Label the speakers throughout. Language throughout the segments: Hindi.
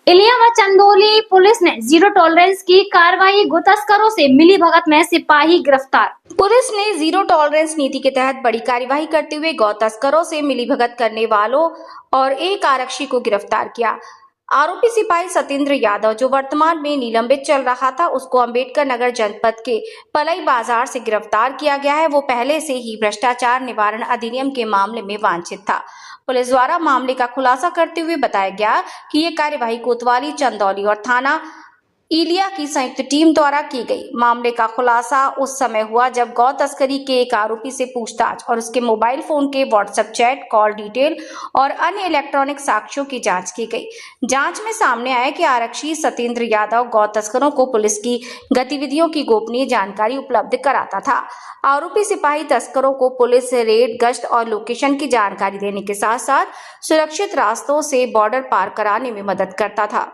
Speaker 1: इलिया व चंदौली पुलिस ने जीरो टॉलरेंस की कार्रवाई, गो तस्करों से मिली भगत में सिपाही गिरफ्तार। पुलिस ने जीरो टॉलरेंस नीति के तहत बड़ी कार्यवाही करते हुए गौ तस्करों से मिली भगत करने वालों और एक आरक्षी को गिरफ्तार किया। आरोपी सिपाही सत्येंद्र यादव, जो वर्तमान में निलंबित चल रहा था, उसको अंबेडकर नगर जनपद के पलई बाजार से गिरफ्तार किया गया है। वो पहले से ही भ्रष्टाचार निवारण अधिनियम के मामले में वांछित था। पुलिस द्वारा मामले का खुलासा करते हुए बताया गया कि ये कार्यवाही कोतवाली, चंदौली और थाना इलिया की संयुक्त टीम द्वारा की गई। मामले का खुलासा उस समय हुआ जब गौ तस्करी के एक आरोपी से पूछताछ और उसके मोबाइल फोन के व्हाट्सएप चैट, कॉल डिटेल और अन्य इलेक्ट्रॉनिक साक्ष्यों की जांच की गई। जांच में सामने आया कि आरक्षी सत्येंद्र यादव गौ तस्करों को पुलिस की गतिविधियों की गोपनीय जानकारी उपलब्ध कराता था। आरोपी सिपाही तस्करों को पुलिस रेड, गश्त और लोकेशन की जानकारी देने के साथ साथ सुरक्षित रास्तों से बॉर्डर पार कराने में मदद करता था।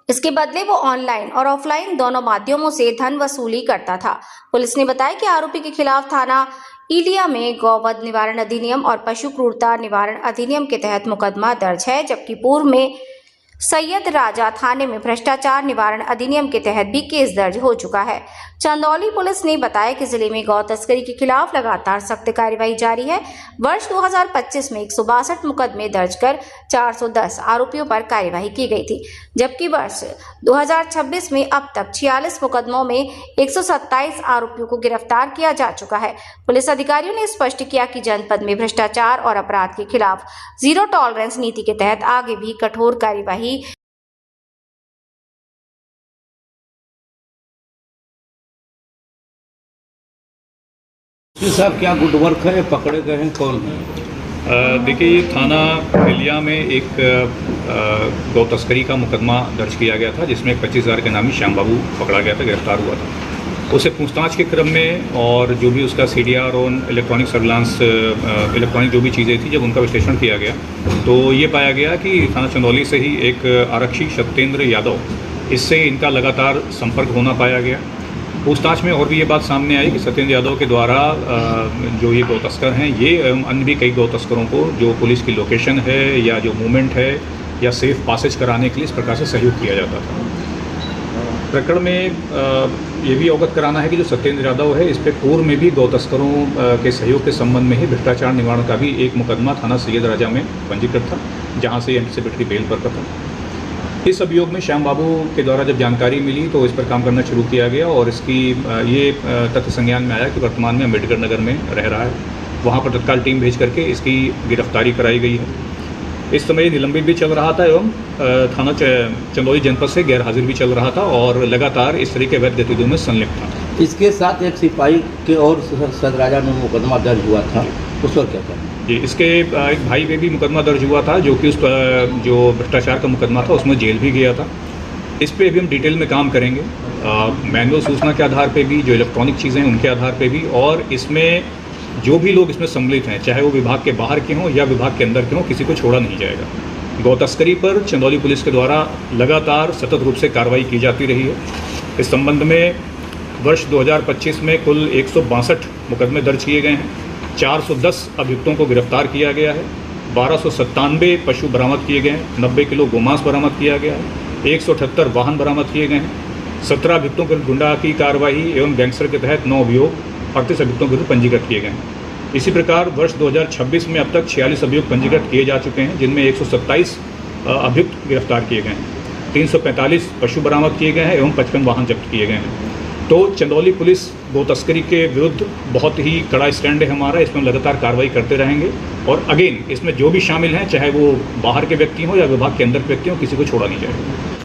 Speaker 1: इसके बदले वो ऑनलाइन और ऑफलाइन दोनों माध्यमों से धन वसूली करता था। पुलिस ने बताया कि आरोपी के खिलाफ थाना इलिया में गौवध निवारण अधिनियम और पशु क्रूरता निवारण अधिनियम के तहत मुकदमा दर्ज है, जबकि पूर्व में सैयद राजा थाने में भ्रष्टाचार निवारण अधिनियम के तहत भी केस दर्ज हो चुका है। चंदौली पुलिस ने बताया कि जिले में गौ तस्करी के खिलाफ लगातार सख्त कार्यवाही जारी है। वर्ष 2025 में 162 मुकदमे दर्ज कर 410 आरोपियों पर कार्यवाही की गई थी, जबकि वर्ष 2026 में अब तक 46 मुकदमों में 127 आरोपियों को गिरफ्तार किया जा चुका है। पुलिस अधिकारियों ने स्पष्ट किया कि जनपद में भ्रष्टाचार और अपराध के खिलाफ जीरो टॉलरेंस नीति के तहत आगे भी कठोर कार्यवाही
Speaker 2: साहब क्या गुड वर्क है, पकड़े गए हैं कौन?
Speaker 3: देखिए, ये थाना इलिया में एक गौ तस्करी का मुकदमा दर्ज किया गया था, जिसमें 25,000 के नामी श्याम बाबू पकड़ा गया था, गिरफ्तार हुआ था। उसे पूछताछ के क्रम में और जो भी उसका CDR और इलेक्ट्रॉनिक सर्विलांस, इलेक्ट्रॉनिक जो भी चीज़ें थी, जब उनका विश्लेषण किया गया तो ये पाया गया कि थाना चंदौली से ही एक आरक्षी सत्येंद्र यादव, इससे इनका लगातार संपर्क होना पाया गया। पूछताछ में और भी ये बात सामने आई कि सत्येंद्र यादव के द्वारा जो ये गौ तस्कर हैं, ये एवं अन्य भी कई गौ तस्करों को जो पुलिस की लोकेशन है या जो मूवमेंट है या सेफ पासेज कराने के लिए इस प्रकार से सहयोग किया जाता था। प्रकरण में ये भी अवगत कराना है कि जो सत्येंद्र यादव है, इस पर पूर्व में भी गौ तस्करों के सहयोग के संबंध में ही भ्रष्टाचार निवारण का भी एक मुकदमा थाना सैयद राजा में पंजीकृत था, जहाँ से एंटीसिपेटरी बेल पर था। इस अभियोग में श्याम बाबू के द्वारा जब जानकारी मिली तो इस पर काम करना शुरू किया गया और इसकी ये तथ्य संज्ञान में आया कि वर्तमान में अम्बेडकर नगर में रह रहा है। वहाँ पर तत्काल टीम भेज करके इसकी गिरफ्तारी कराई गई है। इस समय निलंबित भी चल रहा था एवं थाना चंदौली जनपद से गैर हाजिर भी चल रहा था और लगातार इस तरह के अवैध गतिविधियों में संलिप्त था।
Speaker 2: इसके साथ एक सिपाही के और सदराजा में मुकदमा दर्ज हुआ था, उस पर क्या था?
Speaker 3: जी, इसके एक भाई पे भी मुकदमा दर्ज हुआ था, जो कि उस जो भ्रष्टाचार का मुकदमा था उसमें जेल भी गया था। इस पर भी हम डिटेल में काम करेंगे, मैनुअल सूचना के आधार पे भी, जो इलेक्ट्रॉनिक चीज़ें हैं उनके आधार पे भी, और इसमें जो भी लोग इसमें सम्मिलित हैं, चाहे वो विभाग के बाहर के हों या विभाग के अंदर के हों, किसी को छोड़ा नहीं जाएगा। गौ तस्करी पर चंदौली पुलिस के द्वारा लगातार सतत रूप से कार्रवाई की जाती रही है। इस संबंध में वर्ष 2025 में कुल 162 मुकदमे दर्ज किए गए हैं, 410 अभियुक्तों को गिरफ्तार किया गया है, 1297 पशु बरामद किए गए हैं, 90 किलो गोमांस बरामद किया गया है, 178 वाहन बरामद किए गए हैं, 17 अभियुक्तों पर गुंडा की कार्रवाई एवं गैंगस्टर के तहत 9 अभियोग 38 अभियुक्तों के विरुद्ध पंजीकृत किए गए हैं। इसी प्रकार वर्ष 2026 में अब तक 46 अभियुक्त पंजीकृत किए जा चुके हैं, जिनमें 127 अभियुक्त गिरफ्तार किए गए हैं, 345 पशु बरामद किए गए हैं एवं 55 वाहन जब्त किए गए हैं। तो चंदौली पुलिस गौ तस्करी के विरुद्ध बहुत ही कड़ा स्टैंड है हमारा, इसमें लगातार कार्रवाई करते रहेंगे और अगेन इसमें जो भी शामिल हैं, चाहे वो बाहर के व्यक्ति हों या विभाग के अंदर के व्यक्ति हों, किसी को छोड़ा नहीं जाएगा।